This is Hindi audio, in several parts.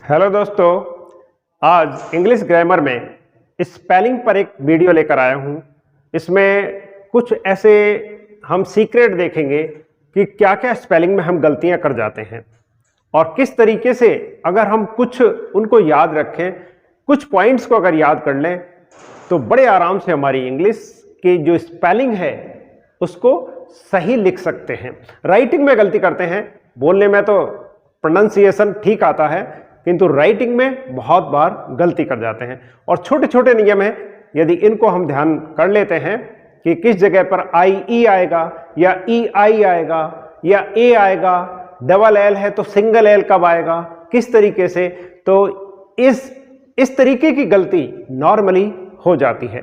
हेलो दोस्तों, आज इंग्लिश ग्रामर में स्पेलिंग पर एक वीडियो लेकर आया हूँ। इसमें कुछ ऐसे हम सीक्रेट देखेंगे कि क्या क्या स्पेलिंग में हम गलतियाँ कर जाते हैं और किस तरीके से अगर हम कुछ उनको याद रखें, कुछ पॉइंट्स को अगर याद कर लें तो बड़े आराम से हमारी इंग्लिश की जो स्पेलिंग है उसको सही लिख सकते हैं। राइटिंग में गलती करते हैं, बोलने में तो प्रोनाउंसिएशन ठीक आता है किंतु राइटिंग में बहुत बार गलती कर जाते हैं। और छोटे छोटे नियम हैं, यदि इनको हम ध्यान कर लेते हैं कि किस जगह पर आई ई आएगा या ई आई आएगा या ए आएगा, डबल एल है तो सिंगल एल कब आएगा, किस तरीके से, तो इस तरीके की गलती नॉर्मली हो जाती है।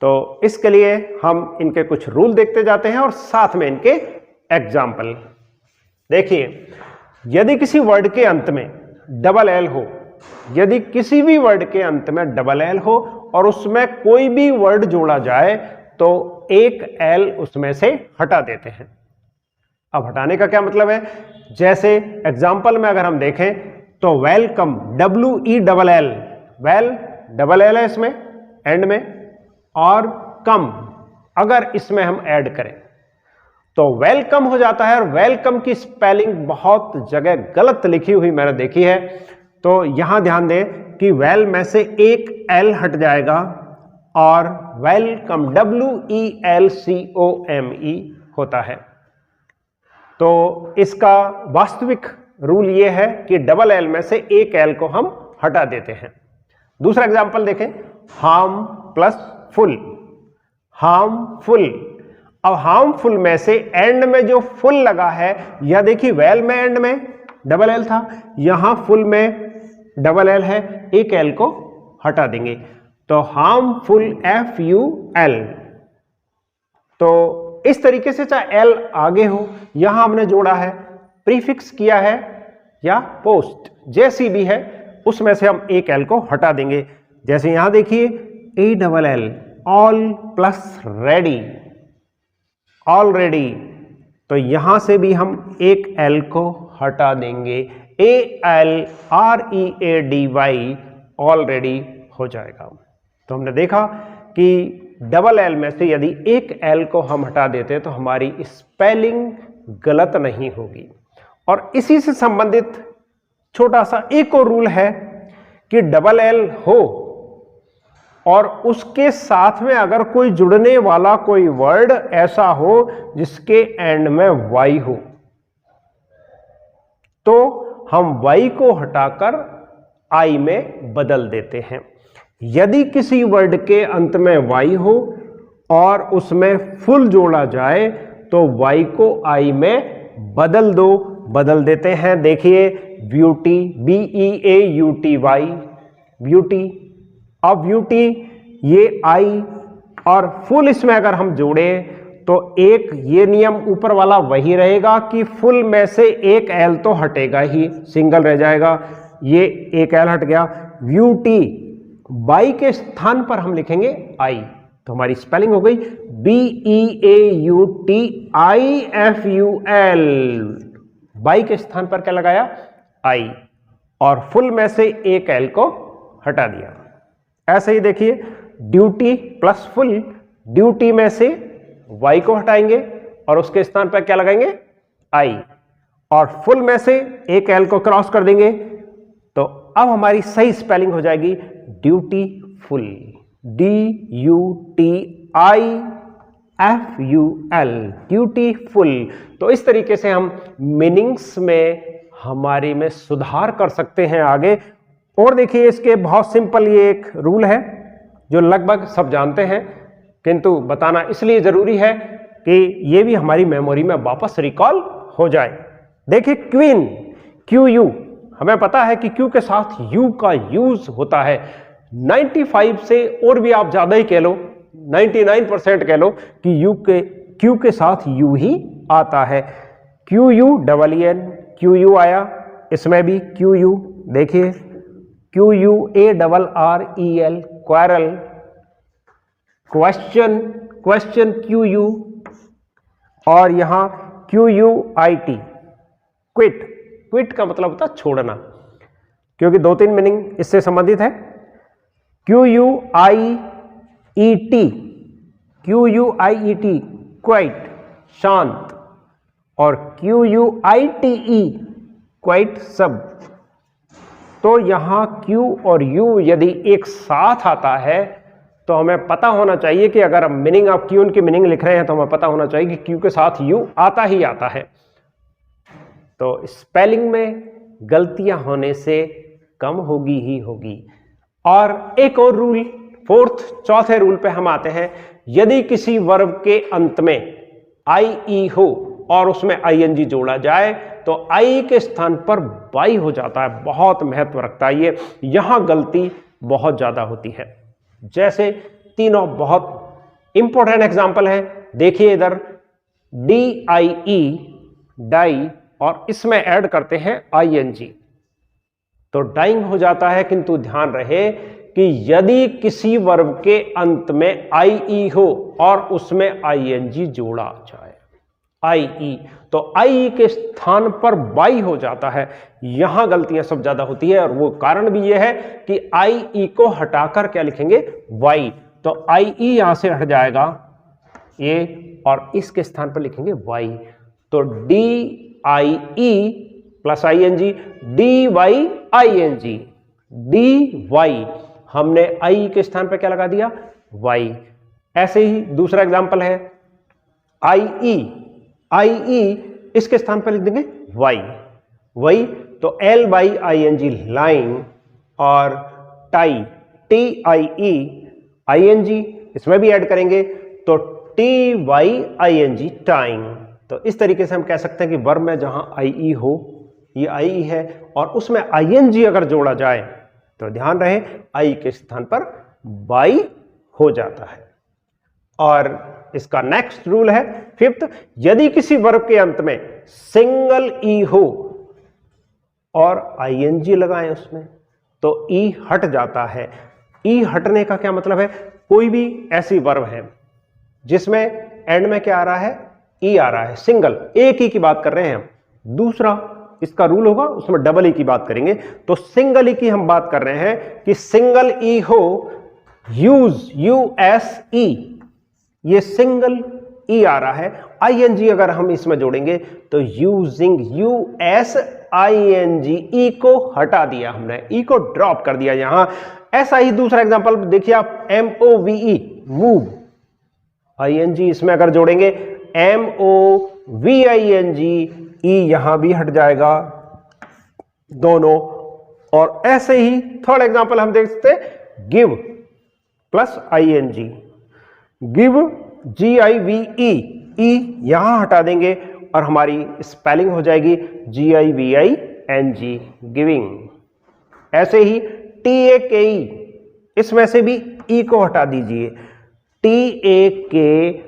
तो इसके लिए हम इनके कुछ रूल देखते जाते हैं और साथ में इनके एग्जाम्पल। देखिए, यदि किसी वर्ड के अंत में डबल एल हो, यदि किसी भी वर्ड के अंत में डबल एल हो और उसमें कोई भी वर्ड जोड़ा जाए तो एक एल उसमें से हटा देते हैं। अब हटाने का क्या मतलब है, जैसे एग्जाम्पल में अगर हम देखें तो welcome, WELL, well double L है इसमें एंड में, और कम अगर इसमें हम ऐड करें तो वेलकम हो जाता है। और वेलकम की स्पेलिंग बहुत जगह गलत लिखी हुई मैंने देखी है, तो यहां ध्यान दें कि वेल में से एक एल हट जाएगा और वेलकम WELCOME होता है। तो इसका वास्तविक रूल ये है कि डबल एल में से एक एल को हम हटा देते हैं। दूसरा एग्जांपल देखें, हार्म प्लस फुल, हार्मफुल। अब हार्मफुल में से एंड में जो फुल लगा है, या देखिए वेल में एंड में डबल एल था, यहां फुल में डबल एल है, एक एल को हटा देंगे तो हार्मफुल FUL। तो इस तरीके से चाहे एल आगे हो, यहां हमने जोड़ा है, प्रीफिक्स किया है या पोस्ट जैसी भी है, उसमें से हम एक एल को हटा देंगे। जैसे यहां देखिए ALL, all plus ready, already, तो यहां से भी हम एक एल को हटा देंगे, ALREADY, ऑलरेडी हो जाएगा। तो हमने देखा कि डबल एल में से यदि एक एल को हम हटा देते तो हमारी स्पेलिंग गलत नहीं होगी। और इसी से संबंधित छोटा सा एक और रूल है कि डबल एल हो और उसके साथ में अगर कोई जुड़ने वाला कोई वर्ड ऐसा हो जिसके एंड में वाई हो, तो हम वाई को हटाकर आई में बदल देते हैं। यदि किसी वर्ड के अंत में वाई हो और उसमें फुल जोड़ा जाए तो वाई को आई में बदल देते हैं। देखिए ब्यूटी, BEAUTY, ब्यूटी। अब ब्यूटी ये आई और फुल इसमें अगर हम जोड़े तो एक ये नियम ऊपर वाला वही रहेगा कि फुल में से एक एल तो हटेगा ही, सिंगल रह जाएगा, ये एक एल हट गया। ब्यूटी, बाई के स्थान पर हम लिखेंगे आई, तो हमारी स्पेलिंग हो गई BEAUTIFUL। बाई के स्थान पर क्या लगाया, आई, और फुल में से एक एल को हटा दिया। ऐसे ही देखिए ड्यूटी प्लस फुल, ड्यूटी में से वाई को हटाएंगे और उसके स्थान पर क्या लगाएंगे, आई, और फुल में से एक एल को क्रॉस कर देंगे तो अब हमारी सही स्पेलिंग हो जाएगी ड्यूटीफुल, DUTIFUL, ड्यूटीफुल। तो इस तरीके से हम मीनिंग्स में हमारी में सुधार कर सकते हैं आगे। और देखिए इसके बहुत सिंपल ये एक रूल है जो लगभग सब जानते हैं, किंतु बताना इसलिए जरूरी है कि ये भी हमारी मेमोरी में वापस रिकॉल हो जाए। देखिए क्वीन, QU, हमें पता है कि क्यू के साथ यू का यूज होता है। 95 से और भी आप ज्यादा ही कह लो, 99% कह लो कि क्यू के साथ यू ही आता है। QUEN, QU आया, इसमें भी QU, देखिए QUARREL, क्वारल, क्वेश्चन QU, और यहां QUIT, क्विट, क्विट का मतलब होता है छोड़ना। क्योंकि 2-3 मीनिंग इससे संबंधित है। QUIET, QUIET क्वाइट, शांत, और QUITE क्वाइट, सब। तो यहां Q और U यदि एक साथ आता है तो हमें पता होना चाहिए कि अगर हम मीनिंग ऑफ Q की मीनिंग लिख रहे हैं तो हमें पता होना चाहिए कि Q के साथ U आता ही आता है। तो स्पेलिंग में गलतियां होने से कम होगी ही होगी। और एक और रूल, चौथे रूल पे हम आते हैं। यदि किसी वर्ब के अंत में IE हो और उसमें ING जोड़ा जाए तो I के स्थान पर बाई हो जाता है। बहुत महत्व रखता है ये, यहां गलती बहुत ज्यादा होती है। जैसे तीनों बहुत इंपॉर्टेंट एग्जाम्पल है, देखिए इधर DIE, डाई, और इसमें ऐड करते हैं ING तो डाइंग हो जाता है। किंतु ध्यान रहे कि यदि किसी वर्ब के अंत में IE हो और उसमें ING जोड़ा जाए, IE, तो I के स्थान पर बाई हो जाता है। यहां गलतियां सब ज्यादा होती है और वो कारण भी ये है कि IE को हटाकर क्या लिखेंगे, Y, तो IE यहां से हट जाएगा ये और इसके स्थान पर लिखेंगे Y, तो DIE plus ING, DYING, DY, हमने I के स्थान पर क्या लगा दिया, Y। ऐसे ही दूसरा एग्जांपल है IE, इसके स्थान पर लिख देंगे Y, तो LYING, लाइन, और टाई, TIE, ING, इसमें भी ऐड करेंगे तो TYING, टाइम। तो इस तरीके से हम कह सकते हैं कि वर्ब में जहां IE हो, ये IE है, और उसमें ING अगर जोड़ा जाए तो ध्यान रहे I के स्थान पर बाई हो जाता है। और इसका नेक्स्ट रूल है 5th, यदि किसी वर्ब के अंत में सिंगल E हो और ING लगाएं उसमें तो E हट जाता है। E हटने का क्या मतलब है, कोई भी ऐसी वर्ब है जिसमें एंड में क्या आ रहा है, E आ रहा है, सिंगल, एक ही की बात कर रहे हैं हम। दूसरा इसका रूल होगा उसमें डबल E की बात करेंगे। तो सिंगल E की हम बात कर रहे हैं कि सिंगल E हो, यूज, USE, ये सिंगल E आ रहा है। ING अगर हम इसमें जोड़ेंगे तो यूजिंग, USING, E को हटा दिया हमने, E को ड्रॉप कर दिया यहां। ऐसा ही दूसरा एग्जांपल देखिए आप, MOVE, मूव, ING इसमें अगर जोड़ेंगे MOVING, E यहां भी हट जाएगा दोनों। और ऐसे ही थर्ड एग्जांपल हम देख सकते हैं, give plus ING, give, GIVE, E यहां हटा देंगे और हमारी स्पेलिंग हो जाएगी GIVING, गिविंग। ऐसे ही TAKE, इसमें से भी E को हटा दीजिए, TAKING,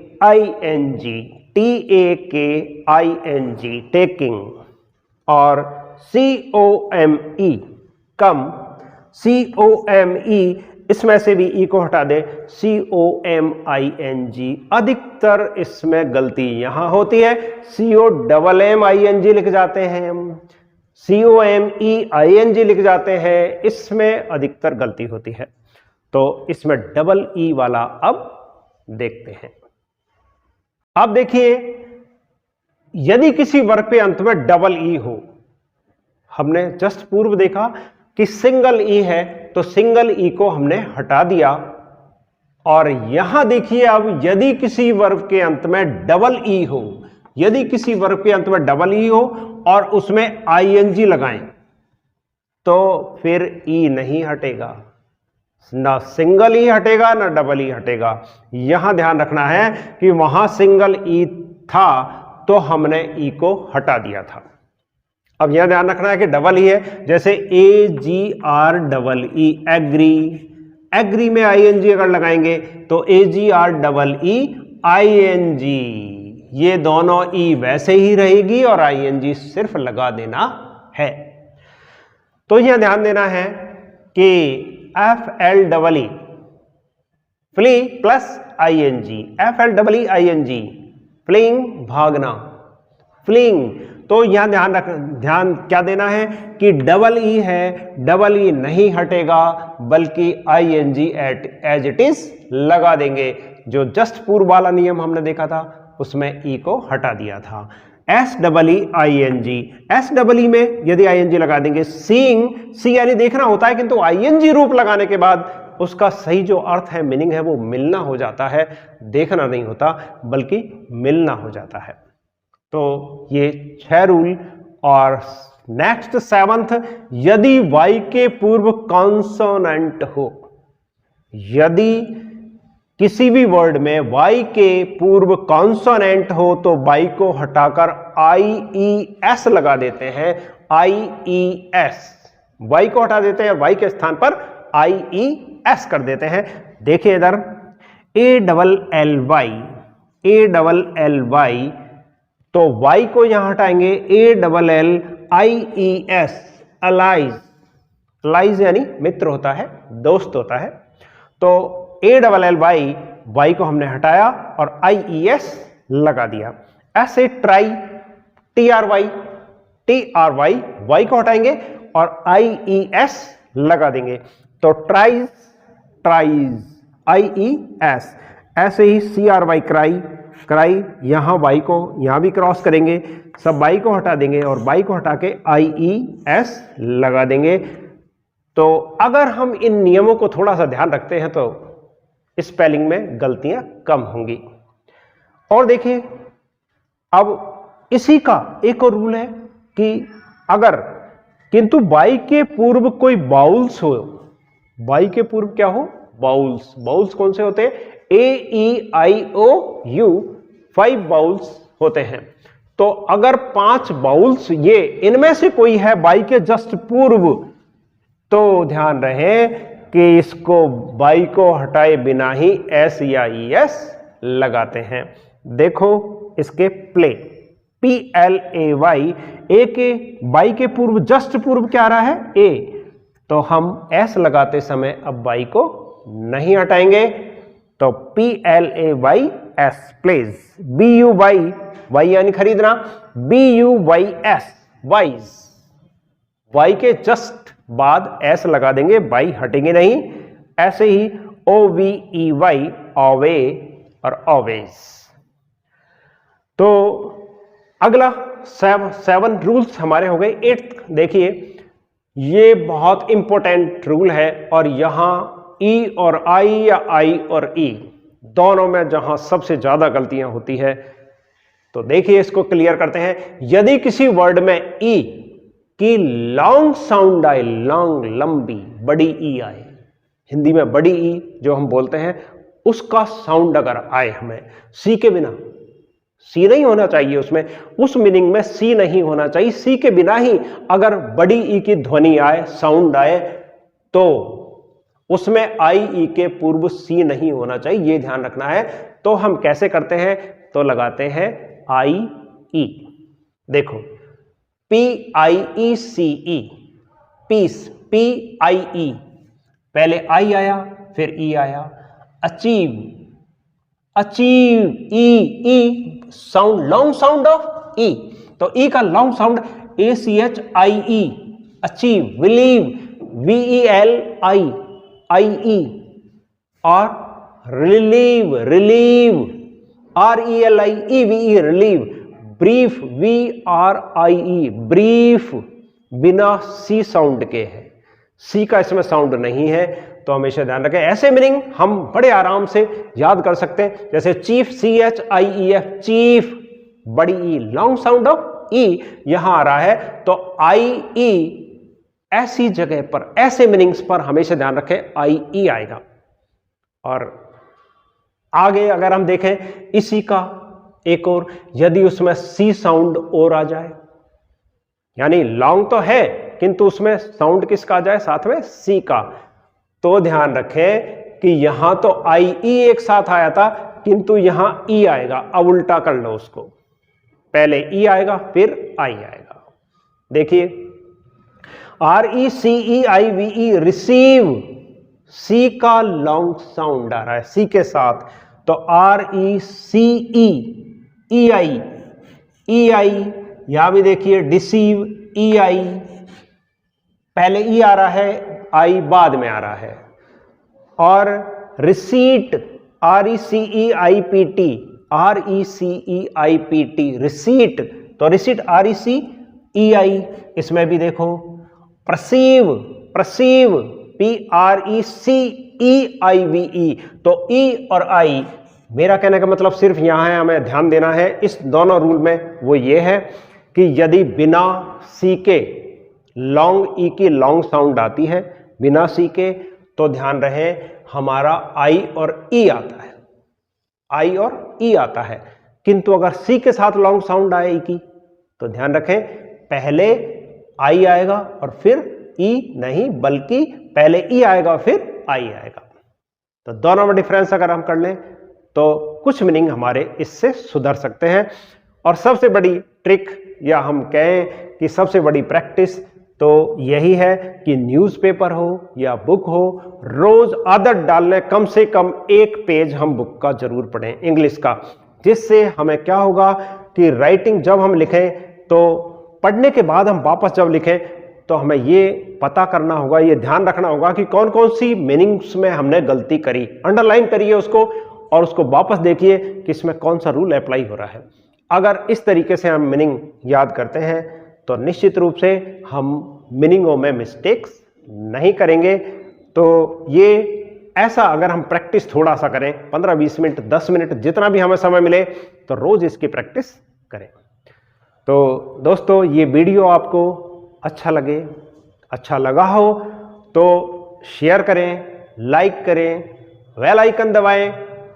टेकिंग। और COME, कम, COME, इसमें से भी E को हटा दें, COMING। अधिकतर इसमें गलती यहां होती है, COMMING लिख जाते हैं हम, COMEING लिख जाते हैं, इसमें अधिकतर गलती होती है। तो इसमें डबल E वाला अब देखते हैं। अब देखिए, यदि किसी वर्ब के अंत में डबल E हो, हमने जस्ट पूर्व देखा कि सिंगल E है तो सिंगल E को हमने हटा दिया। और यहां देखिए अब, यदि किसी वर्ब के अंत में डबल E हो, यदि किसी वर्ब के अंत में डबल E हो और उसमें ING लगाएं तो फिर E नहीं हटेगा, ना सिंगल E हटेगा ना डबल E हटेगा। यहां ध्यान रखना है कि वहां सिंगल E था तो हमने E को हटा दिया था। अब यह ध्यान रखना है कि डबल E है, जैसे AGREE, एग्री, एग्री में ING अगर लगाएंगे तो AGREE, ING, ये दोनों E वैसे ही रहेगी और ING सिर्फ लगा देना है। तो यह ध्यान देना है कि FLEE, flee plus ING, FLEEING, fleeing, भागना, फ्लीइंग, तो यहाँ ध्यान क्या देना है कि डबल ई है, डबल ई नहीं हटेगा बल्कि आईएनजी एज इट इज लगा देंगे। जो जस्ट पूर्व वाला नियम हमने देखा था उसमें ई को हटा दिया था। S double E I N G, S double E में यदि आई एन जी लगा देंगे, सीइंग, सी यानी देखना होता है, किंतु आई एन जी रूप लगाने के बाद उसका सही जो अर्थ है, मीनिंग है, वो मिलना हो जाता है, देखना नहीं होता बल्कि मिलना हो जाता है। तो ये 6 रूल। और नेक्स्ट 7th, यदि वाई के पूर्व कॉन्सोनेंट हो, यदि किसी भी वर्ड में वाई के पूर्व कॉन्सोनेंट हो तो वाई को हटाकर आई ई एस लगा देते हैं, आई ई एस, वाई को हटा देते हैं, वाई के स्थान पर आई ई एस कर देते हैं। देखिए इधर A double L Y, A double L Y, तो वाई को यहां हटाएंगे, A double L I E S, allies, allies यानी मित्र होता है, दोस्त होता है। तो A double L Y, Y को हमने हटाया और आई ई एस लगा दिया। ऐसे try, T R Y, T R Y, Y को हटाएंगे और आई ई एस लगा देंगे, तो tries, tries, I E S. ऐसे ही C R Y, cry, cry, यहां वाई को यहां भी क्रॉस करेंगे, सब वाई को हटा देंगे और वाई को हटा के आई ई एस लगा देंगे। तो अगर हम इन नियमों को थोड़ा सा ध्यान रखते हैं तो स्पेलिंग में गलतियां कम होंगी। और देखिए अब इसी का एक और रूल है कि अगर किंतु वाई के पूर्व कोई बाउल्स हो, वाई के पूर्व क्या हो, बाउल्स, बाउल्स कौन से होते हैं, ए ई आई ओ यू, 5 बाउल्स होते हैं। तो अगर 5 बाउल्स ये इनमें से कोई है वाई के जस्ट पूर्व, तो ध्यान रहे कि इसको वाई को हटाए बिना ही एस या ई एस लगाते हैं। देखो इसके play, P L A Y, A के वाई के पूर्व जस्ट पूर्व क्या आ रहा है, ए, तो हम एस लगाते समय अब वाई को नहीं हटाएंगे, तो P L A Y S, plays, B U Y, Y यानी खरीदना, B U Y S, buys, Y के जस्ट बाद एस लगा देंगे, वाई हटेंगे नहीं। ऐसे ही ओ वी ई वाई, ऑवे और ऑवेज। तो अगला 7 रूल्स हमारे हो गए। 8th देखिए, ये बहुत इंपॉर्टेंट रूल है और यहां ई और आई या आई और ई दोनों में जहां सबसे ज्यादा गलतियां होती है, तो देखिए इसको क्लियर करते हैं। यदि किसी वर्ड में ई की लॉन्ग साउंड आए, लॉन्ग, लंबी, बड़ी ई आए, हिंदी में बड़ी ई जो हम बोलते हैं, उसका साउंड अगर आए हमें सी के बिना, सी नहीं होना चाहिए उसमें, उस मीनिंग में सी नहीं होना चाहिए, सी के बिना ही अगर बड़ी ई की ध्वनि आए, साउंड आए, तो उसमें आई ई के पूर्व सी नहीं होना चाहिए, ये ध्यान रखना है। तो हम कैसे करते हैं, तो लगाते हैं आई ई। देखो P I E C E, piece, P I E, पहले आई आया फिर ई आया। Achieve, achieve, E, E sound, long sound of E, तो ई का long sound A C H I E, achieve. Believe, V E L I, I E. और relieve, relieve, R E L I E V E, relieve. Brief, V R I E, brief, बिना सी साउंड के है, सी का इसमें साउंड नहीं है, तो हमेशा ध्यान रखें। ऐसे मीनिंग हम बड़े आराम से याद कर सकते हैं, जैसे chief, C H I E F, chief, बड़ी E, long sound of E यहां आ रहा है, तो आई ई ऐसी जगह पर, ऐसे मीनिंग्स पर हमेशा ध्यान रखें, आई ई आएगा। और आगे अगर हम देखें इसी का एक और, यदि उसमें सी साउंड और आ जाए, यानी लॉन्ग तो है किंतु उसमें साउंड किसका आ जाए, साथ में सी का, तो ध्यान रखें कि यहां तो आई ई एक साथ आया था किंतु यहां ई आएगा। अब उल्टा कर लो उसको, पहले ई आएगा फिर आई आएगा। देखिए आर ई सी ई आई वी ई, रिसीव, सी का लॉन्ग साउंड आ रहा है सी के साथ, तो आर ई सी ई, ई आई, ई आई, यहां भी देखिए डिसीव EI, पहले E आ रहा है, I बाद में आ रहा है। और रिसीट RECEIPT, रिसीट, तो रिसीट RECEI, इसमें भी देखो परसीव PRECEIVE, तो E और I, मेरा कहने का मतलब सिर्फ यहां है, हमें ध्यान देना है इस दोनों रूल में, वो ये है कि यदि बिना C के लॉन्ग E की लॉन्ग साउंड आती है, बिना C के, तो ध्यान रहे हमारा I और E आता है, I और E आता है। किंतु अगर C के साथ लॉन्ग साउंड आए E की, तो ध्यान रखें पहले I आएगा और फिर E नहीं, बल्कि पहले E आएगा और फिर I आएगा। तो दोनों में डिफरेंस अगर हम कर लें तो कुछ मीनिंग हमारे इससे सुधर सकते हैं। और सबसे बड़ी ट्रिक, या हम कहें कि सबसे बड़ी प्रैक्टिस तो यही है कि न्यूज़पेपर हो या बुक हो, रोज आदत डाल लें कम से कम एक पेज हम बुक का जरूर पढ़ें इंग्लिश का, जिससे हमें क्या होगा कि राइटिंग जब हम लिखें तो पढ़ने के बाद हम वापस जब लिखें तो हमें ये पता करना होगा, ये ध्यान रखना होगा कि कौन कौन सी मीनिंग्स में हमने गलती करी, अंडरलाइन करिए उसको और उसको वापस देखिए कि इसमें कौन सा रूल अप्लाई हो रहा है। अगर इस तरीके से हम मीनिंग याद करते हैं तो निश्चित रूप से हम मीनिंगों में मिस्टेक्स नहीं करेंगे। तो ये ऐसा अगर हम प्रैक्टिस थोड़ा सा करें, 15-20 मिनट, 10 मिनट, जितना भी हमें समय मिले, तो रोज इसकी प्रैक्टिस करें। तो दोस्तों, ये वीडियो आपको अच्छा लगा हो तो शेयर करें, लाइक करें, बेल आइकन दबाएं,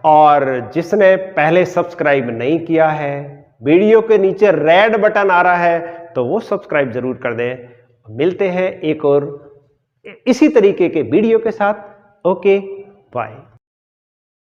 और जिसने पहले सब्सक्राइब नहीं किया है, वीडियो के नीचे रेड बटन आ रहा है तो वो सब्सक्राइब जरूर कर दें। मिलते हैं एक और इसी तरीके के वीडियो के साथ। Okay, bye.